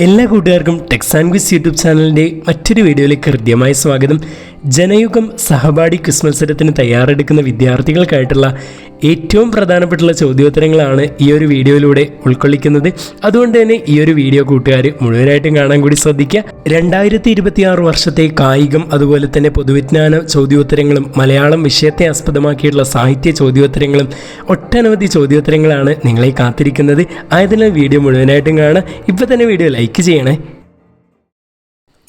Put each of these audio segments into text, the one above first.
എല്ലാ കൂട്ടുകാർക്കും tech and quiz YouTube ചാനലിൻ്റെ മറ്റൊരു വീഡിയോയിലേക്ക് ഹൃദ്യമായ സ്വാഗതം. ജനയുഗം സഹപാഠി ക്വിസ് മത്സരത്തിന് തയ്യാറെടുക്കുന്ന വിദ്യാർത്ഥികൾക്കായിട്ടുള്ള ഏറ്റവും പ്രധാനപ്പെട്ടുള്ള ചോദ്യോത്തരങ്ങളാണ് ഈ ഒരു വീഡിയോയിലൂടെ ഉൾക്കൊള്ളിക്കുന്നത്. അതുകൊണ്ട് തന്നെ ഈ ഒരു വീഡിയോ കൂട്ടുകാർ മുഴുവനായിട്ടും കാണാൻ കൂടി ശ്രദ്ധിക്കുക. 2026 വർഷത്തെ കായികം അതുപോലെ തന്നെ പൊതുവിജ്ഞാന ചോദ്യോത്തരങ്ങളും മലയാളം വിഷയത്തെ ആസ്പദമാക്കിയിട്ടുള്ള സാഹിത്യ ചോദ്യോത്തരങ്ങളും ഒട്ടനവധി ചോദ്യോത്തരങ്ങളാണ് നിങ്ങളെ കാത്തിരിക്കുന്നത്. ആയതിനാൽ വീഡിയോ മുഴുവനായിട്ടും കാണാം. ഇപ്പോൾ തന്നെ വീഡിയോ ലൈക്ക് ചെയ്യണേ.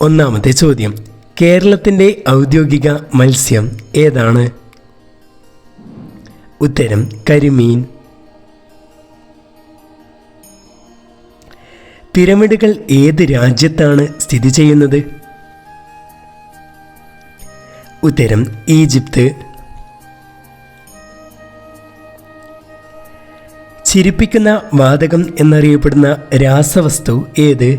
ഒന്നാമത്തെ ചോദ്യം, കേരളത്തിൻ്റെ ഔദ്യോഗിക മത്സ്യം ഏതാണ്? ഉത്തരം കരിമീൻ. പിരമിഡുകൾ ഏത് രാജ്യത്താണ് സ്ഥിതി ചെയ്യുന്നത്? ഉത്തരം ഈജിപ്ത്. ചിരിപ്പിക്കുന്ന വാതകം എന്നറിയപ്പെടുന്ന രാസവസ്തു ഏത്?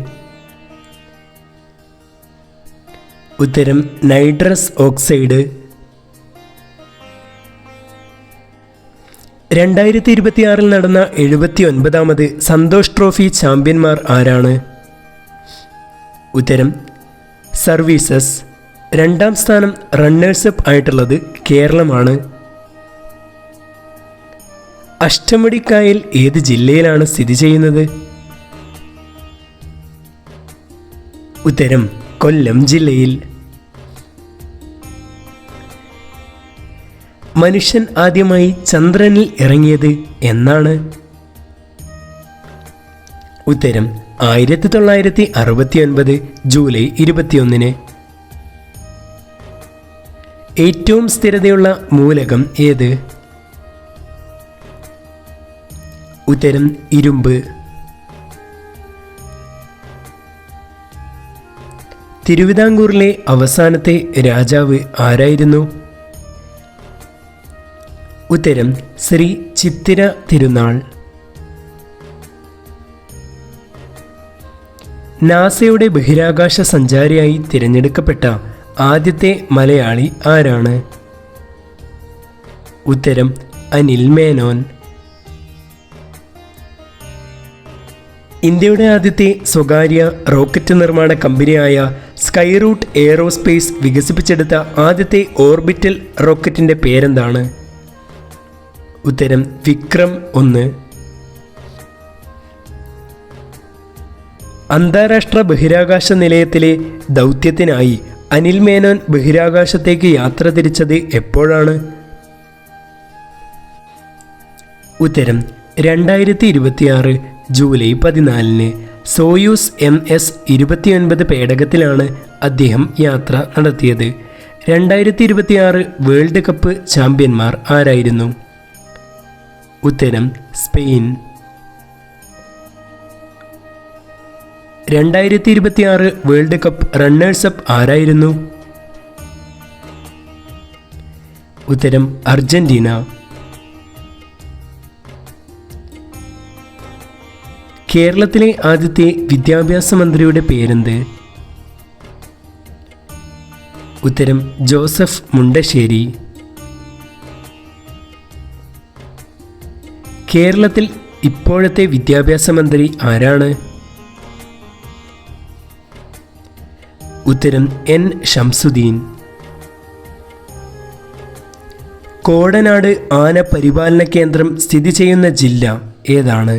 ഉത്തരം നൈട്രസ് ഓക്സൈഡ്. 2026 നടന്ന 79ാമത് സന്തോഷ് ട്രോഫി ചാമ്പ്യന്മാർ ആരാണ്? ഉത്തരം സർവീസസ്. 2ാം സ്ഥാനം റണ്ണേഴ്സപ്പ് ആയിട്ടുള്ളത് കേരളമാണ്. അഷ്ടമുടിക്കായൽ ഏത് ജില്ലയിലാണ് സ്ഥിതി ചെയ്യുന്നത്? ഉത്തരം കൊല്ലം ജില്ലയിൽ. മനുഷ്യൻ ആദ്യമായി ചന്ദ്രനിൽ ഇറങ്ങിയത് എന്നാണ്? ഉത്തരം 1969 ജൂലൈ 21. ഏറ്റവും സ്ഥിരതയുള്ള മൂലകം ഏത്? ഉത്തരം ഇരുമ്പ്. തിരുവിതാംകൂറിലെ അവസാനത്തെ രാജാവ് ആരായിരുന്നു? ഉത്തരം ശ്രീ ചിത്തിര തിരുനാൾ. നാസയുടെ ബഹിരാകാശ സഞ്ചാരിയായി തിരഞ്ഞെടുക്കപ്പെട്ട ആദ്യത്തെ മലയാളി ആരാണ്? ഉത്തരം അനിൽ മേനോൻ. ഇന്ത്യയുടെ ആദ്യത്തെ സ്വകാര്യ റോക്കറ്റ് നിർമ്മാണ കമ്പനിയായ സ്കൈറൂട്ട് എയറോസ്പേസ് വികസിപ്പിച്ചെടുത്ത ആദ്യത്തെ ഓർബിറ്റൽ റോക്കറ്റിൻ്റെ പേരെന്താണ്? ഉത്തരം വിക്രം 1. അന്താരാഷ്ട്ര ബഹിരാകാശ നിലയത്തിലെ ദൗത്യത്തിനായി അനിൽ മേനോൻ ബഹിരാകാശത്തേക്ക് യാത്ര തിരിച്ചത് എപ്പോഴാണ്? ഉത്തരം 2026 ജൂലൈ 14. സോയൂസ് MS-29 പേടകത്തിലാണ് അദ്ദേഹം യാത്ര നടത്തിയത്. 2026 വേൾഡ് കപ്പ് ചാമ്പ്യന്മാർ ആരായിരുന്നു? ഉത്തരം സ്പെയിൻ. 2026 വേൾഡ് കപ്പ് റണ്ണേഴ്സപ്പ് ആരായിരുന്നു? ഉത്തരം അർജന്റീന. കേരളത്തിലെ ആദ്യത്തെ വിദ്യാഭ്യാസ മന്ത്രിയുടെ പേരെന്ത്? ഉത്തരം ജോസഫ് മുണ്ടശ്ശേരി. കേരളത്തിൽ ഇപ്പോഴത്തെ വിദ്യാഭ്യാസ മന്ത്രി ആരാണ്? ഉത്തരം N ഷംസുദ്ദീൻ. കോടനാട് ആന പരിപാലന കേന്ദ്രം സ്ഥിതി ചെയ്യുന്ന ജില്ല ഏതാണ്?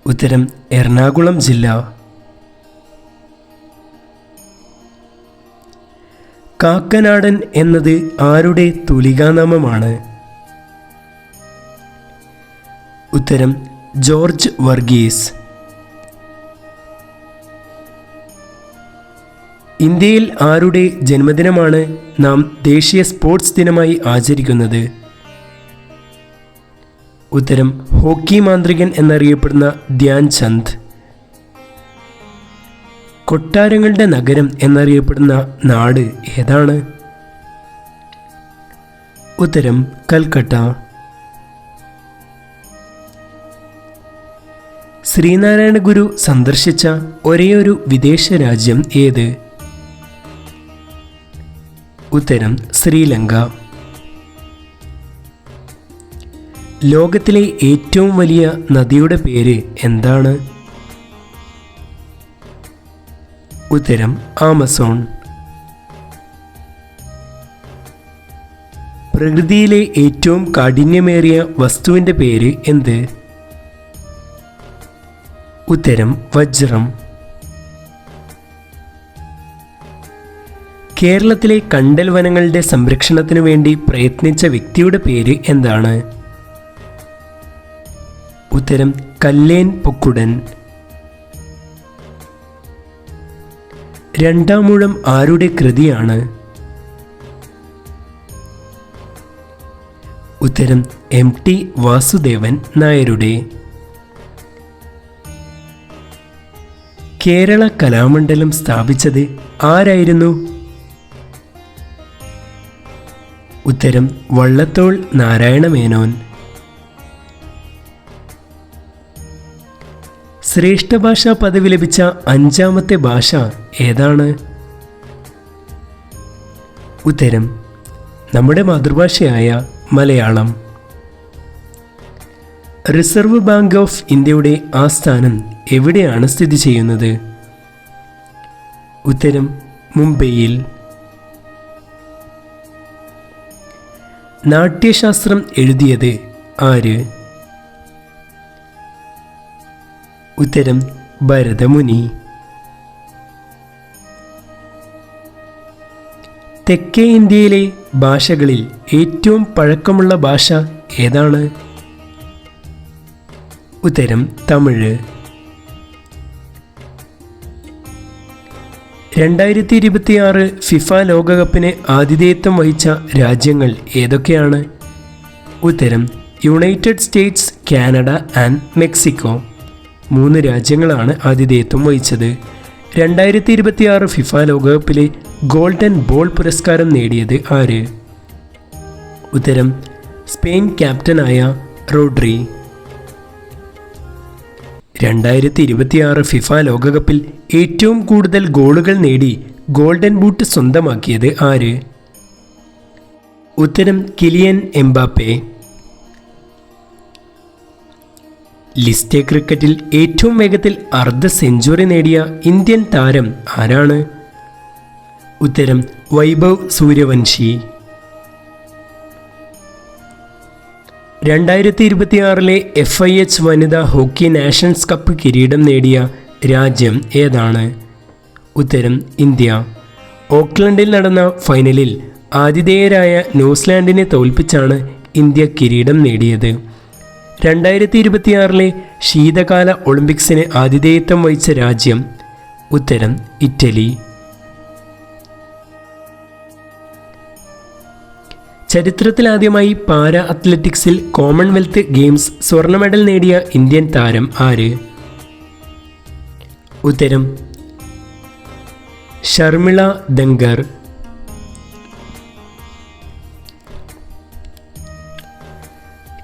ഉത്തരം എറണാകുളം ജില്ല. കാക്കനാടൻ എന്നത് ആരുടെ തൂലികാനാമമാണ്? ഉത്തരം ജോർജ് വർഗീസ്. ഇന്ത്യയിൽ ആരുടെ ജന്മദിനമാണ് നാം ദേശീയ സ്പോർട്സ് ദിനമായി ആചരിക്കുന്നത്? ഉത്തരം ഹോക്കി മാന്ത്രികൻ എന്നറിയപ്പെടുന്ന ധ്യാൻ ചന്ദ്. കൊട്ടാരങ്ങളുടെ നഗരം എന്നറിയപ്പെടുന്ന നാട് ഏതാണ്? ഉത്തരം കൽക്കട്ട. ശ്രീനാരായണ ഗുരു സന്ദർശിച്ച ഒരേയൊരു വിദേശ രാജ്യം ഏത്? ഉത്തരം ശ്രീലങ്ക. ലോകത്തിലെ ഏറ്റവും വലിയ നദിയുടെ പേര് എന്താണ്? ഉത്തരം ആമസോൺ. പ്രകൃതിയിലെ ഏറ്റവും കാഠിന്യമേറിയ വസ്തുവിൻ്റെ പേര് എന്ത്? ഉത്തരം വജ്രം. കേരളത്തിലെ കണ്ടൽ വനങ്ങളുടെ സംരക്ഷണത്തിനു വേണ്ടി പ്രയത്നിച്ച വ്യക്തിയുടെ പേര് എന്താണ്? ഉത്തരം കല്ലേൻ പൊക്കുടൻ. രണ്ടാമൂഴം ആരുടെ കൃതിയാണ്? ഉത്തരം MT വാസുദേവൻ നായരുടെ. കേരള കലാമണ്ഡലം സ്ഥാപിച്ചത് ആരായിരുന്നു? ഉത്തരം വള്ളത്തോൾ നാരായണ മേനോൻ. ശ്രേഷ്ഠ ഭാഷാ പദവി ലഭിച്ച 5ാമത്തെ ഭാഷ ഏതാണ്? ഉത്തരം നമ്മുടെ മാതൃഭാഷയായ മലയാളം. റിസർവ് ബാങ്ക് ഓഫ് ഇന്ത്യയുടെ ആസ്ഥാനം എവിടെയാണ് സ്ഥിതി ചെയ്യുന്നത്? ഉത്തരം മുംബൈയിൽ. നാട്യശാസ്ത്രം എഴുതിയത് ആര്? ഉത്തരം ഭരതമുനി. തെക്കേ ഇന്ത്യയിലെ ഭാഷകളിൽ ഏറ്റവും പഴക്കമുള്ള ഭാഷ ഏതാണ്? ഉത്തരം തമിഴ്. 2026 ഫിഫ ലോകകപ്പിന് ആതിഥേയത്വം വഹിച്ച രാജ്യങ്ങൾ ഏതൊക്കെയാണ്? ഉത്തരം United States, Canada and Mexico. 3 രാജ്യങ്ങളാണ് ആതിഥേയത്വം വഹിച്ചത്. 2026 ഫിഫ ലോകകപ്പിലെ ഗോൾഡൻ ബോൾ പുരസ്കാരം നേടിയത് ആര്? ഉത്തരം സ്പെയിൻ ക്യാപ്റ്റനായ റോഡ്രി. 2026 ഫിഫ ലോകകപ്പിൽ ഏറ്റവും കൂടുതൽ ഗോളുകൾ നേടി ഗോൾഡൻ ബൂട്ട് സ്വന്തമാക്കിയത് ആര്? ഉത്തരം കിലിയൻ എംബാപ്പെ. ലിസ്റ്റ് ക്രിക്കറ്റിൽ ഏറ്റവും വേഗത്തിൽ അർദ്ധ സെഞ്ചുറി നേടിയ ഇന്ത്യൻ താരം ആരാണ്? ഉത്തരം വൈഭവ് സൂര്യവംശി. 2026 FIH വനിതാ ഹോക്കി നാഷൻസ് കപ്പ് കിരീടം നേടിയ രാജ്യം ഏതാണ്? ഉത്തരം ഇന്ത്യ. ഓക്ലൻഡിൽ നടന്ന ഫൈനലിൽ ആതിഥേയരായ ന്യൂസിലാൻഡിനെ തോൽപ്പിച്ചാണ് ഇന്ത്യ കിരീടം നേടിയത്. 2026 ശീതകാല ഒളിമ്പിക്സിന് ആതിഥേയത്വം വഹിച്ച രാജ്യം? ഉത്തരം ഇറ്റലി. ചരിത്രത്തിലാദ്യമായി പാരാ അത്ലറ്റിക്സിൽ കോമൺവെൽത്ത് ഗെയിംസ് സ്വർണ്ണ മെഡൽ നേടിയ ഇന്ത്യൻ താരം ആര്? ഉത്തരം ഷർമിള ദങ്കർ.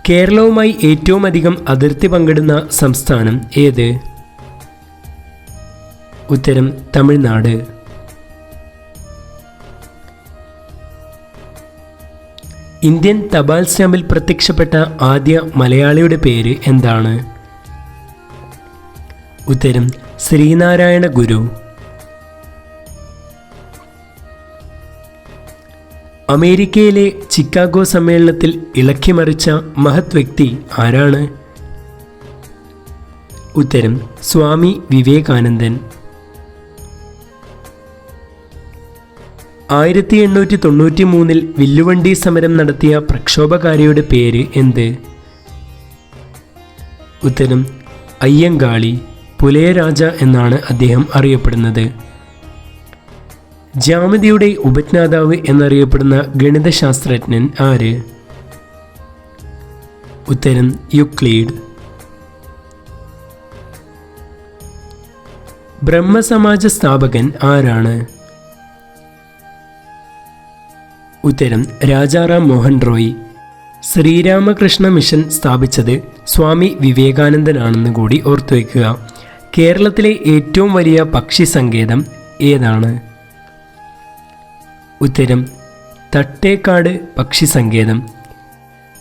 കേരളവുമായി ഏറ്റവും അധികം അതിർത്തി പങ്കിടുന്ന സംസ്ഥാനം ഏത്? ഉത്തരം തമിഴ്നാട്. ഇന്ത്യൻ തപാൽ സ്റ്റാമ്പിൽ പ്രത്യക്ഷപ്പെട്ട ആദ്യ മലയാളിയുടെ പേര് എന്താണ്? ഉത്തരം ശ്രീനാരായണ ഗുരു. അമേരിക്കയിലെ ചിക്കാഗോ സമ്മേളനത്തിൽ ഇളക്കിമറിച്ച മഹത് വ്യക്തി ആരാണ്? ഉത്തരം സ്വാമി വിവേകാനന്ദൻ. 1893 വില്ലുവണ്ടി സമരം നടത്തിയ പ്രക്ഷോഭകാരിയുടെ പേര് എന്ത്? ഉത്തരം അയ്യങ്കാളി. പുലയരാജ എന്നാണ് അദ്ദേഹം അറിയപ്പെടുന്നത്. ജ്യാമിതിയുടെ ഉപജ്ഞാതാവ് എന്നറിയപ്പെടുന്ന ഗണിതശാസ്ത്രജ്ഞൻ ആര്? ഉത്തരം യുക്ലീഡ്. ബ്രഹ്മസമാജ സ്ഥാപകൻ ആരാണ്? ഉത്തരം രാജാറാം മോഹൻ റോയ്. ശ്രീരാമകൃഷ്ണ മിഷൻ സ്ഥാപിച്ചത് സ്വാമി വിവേകാനന്ദനാണെന്ന് കൂടി ഓർത്തുവയ്ക്കുക. കേരളത്തിലെ ഏറ്റവും വലിയ പക്ഷി സങ്കേതം ഏതാണ്? ഉത്തരം തട്ടേക്കാട് പക്ഷി സങ്കേതം.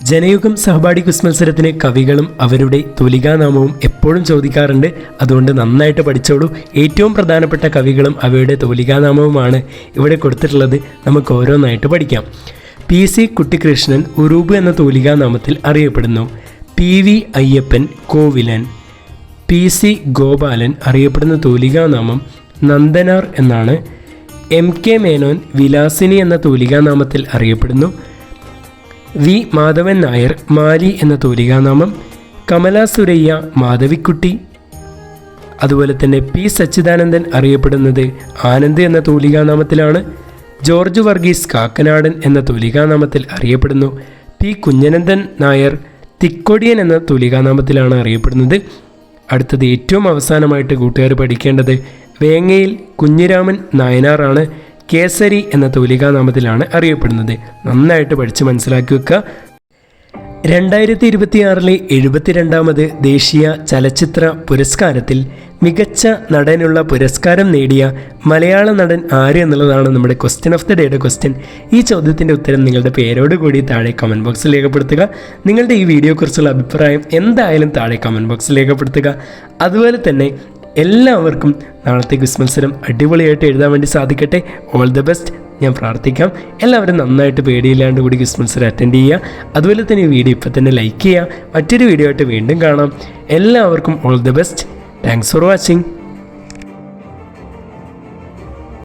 ജനയുഗം സഹപാഠി ക്വിസ് മത്സരത്തിന് കവികളും അവരുടെ തൂലികാനാമവും എപ്പോഴും ചോദിക്കാറുണ്ട്. അതുകൊണ്ട് നന്നായിട്ട് പഠിച്ചോളൂ. ഏറ്റവും പ്രധാനപ്പെട്ട കവികളും അവയുടെ തൂലികാനാമവുമാണ് ഇവിടെ കൊടുത്തിട്ടുള്ളത്. നമുക്ക് ഓരോന്നായിട്ട് പഠിക്കാം. PC കുട്ടിക്കൃഷ്ണൻ ഉറൂബ് എന്ന തൂലികാനാമത്തിൽ അറിയപ്പെടുന്നു. PV അയ്യപ്പൻ കോവിലൻ. PC ഗോപാലൻ അറിയപ്പെടുന്ന തൂലികാനാമം നന്ദനാർ എന്നാണ്. MK മേനോൻ വിലാസിനി എന്ന തൂലികാനാമത്തിൽ അറിയപ്പെടുന്നു. V മാധവൻ നായർ മാലി എന്ന തൂലികാനാമം. കമല സുരയ്യ മാധവിക്കുട്ടി. അതുപോലെ തന്നെ P സച്ചിദാനന്ദൻ അറിയപ്പെടുന്നത് ആനന്ദ് എന്ന തൂലികാനാമത്തിലാണ്. ജോർജ് വർഗീസ് കാക്കനാടൻ എന്ന തൂലികാനാമത്തിൽ അറിയപ്പെടുന്നു. P കുഞ്ഞനന്ദൻ നായർ തിക്കൊടിയൻ എന്ന തൂലികാനാമത്തിലാണ് അറിയപ്പെടുന്നത്. അടുത്തത് ഏറ്റവും അവസാനമായിട്ട് കൂട്ടുകാർ പഠിക്കേണ്ടത് വേങ്ങയിൽ കുഞ്ഞിരാമൻ നായനാറാണ്. കേസരി എന്ന തൂലികാനാമത്തിലാണ് അറിയപ്പെടുന്നത്. നന്നായിട്ട് പഠിച്ച് മനസ്സിലാക്കി വെക്കുക. 2026 72ാമത് ദേശീയ ചലച്ചിത്ര പുരസ്കാരത്തിൽ മികച്ച നടനുള്ള പുരസ്കാരം നേടിയ മലയാള നടൻ ആര് എന്നുള്ളതാണ് നമ്മുടെ ക്വസ്റ്റ്യൻ ഓഫ് ദി ഡേയുടെ ക്വസ്റ്റ്യൻ. ഈ ചോദ്യത്തിൻ്റെ ഉത്തരം നിങ്ങളുടെ പേരോട് കൂടി താഴെ കമൻറ്റ് ബോക്സിൽ രേഖപ്പെടുത്തുക. നിങ്ങളുടെ ഈ വീഡിയോയെക്കുറിച്ചുള്ള അഭിപ്രായം എന്തായാലും താഴെ കമൻറ്റ് ബോക്സിൽ രേഖപ്പെടുത്തുക. അതുപോലെ തന്നെ എല്ലാവർക്കും നാളത്തെ ക്വിസ് മത്സരം അടിപൊളിയായിട്ട് എഴുതാൻ വേണ്ടി സാധിക്കട്ടെ. All the best. ഞാൻ പ്രാർത്ഥിക്കാം എല്ലാവരും നന്നായിട്ട് പേടിയില്ലാണ്ട് കൂടി ക്വിസ് മത്സരം അറ്റൻഡ് ചെയ്യുക. അതുപോലെ തന്നെ ഈ വീഡിയോ ഇപ്പോൾ തന്നെ ലൈക്ക് ചെയ്യുക. മറ്റൊരു വീഡിയോ ആയിട്ട് വീണ്ടും കാണാം. എല്ലാവർക്കും all the best. Thanks for watching.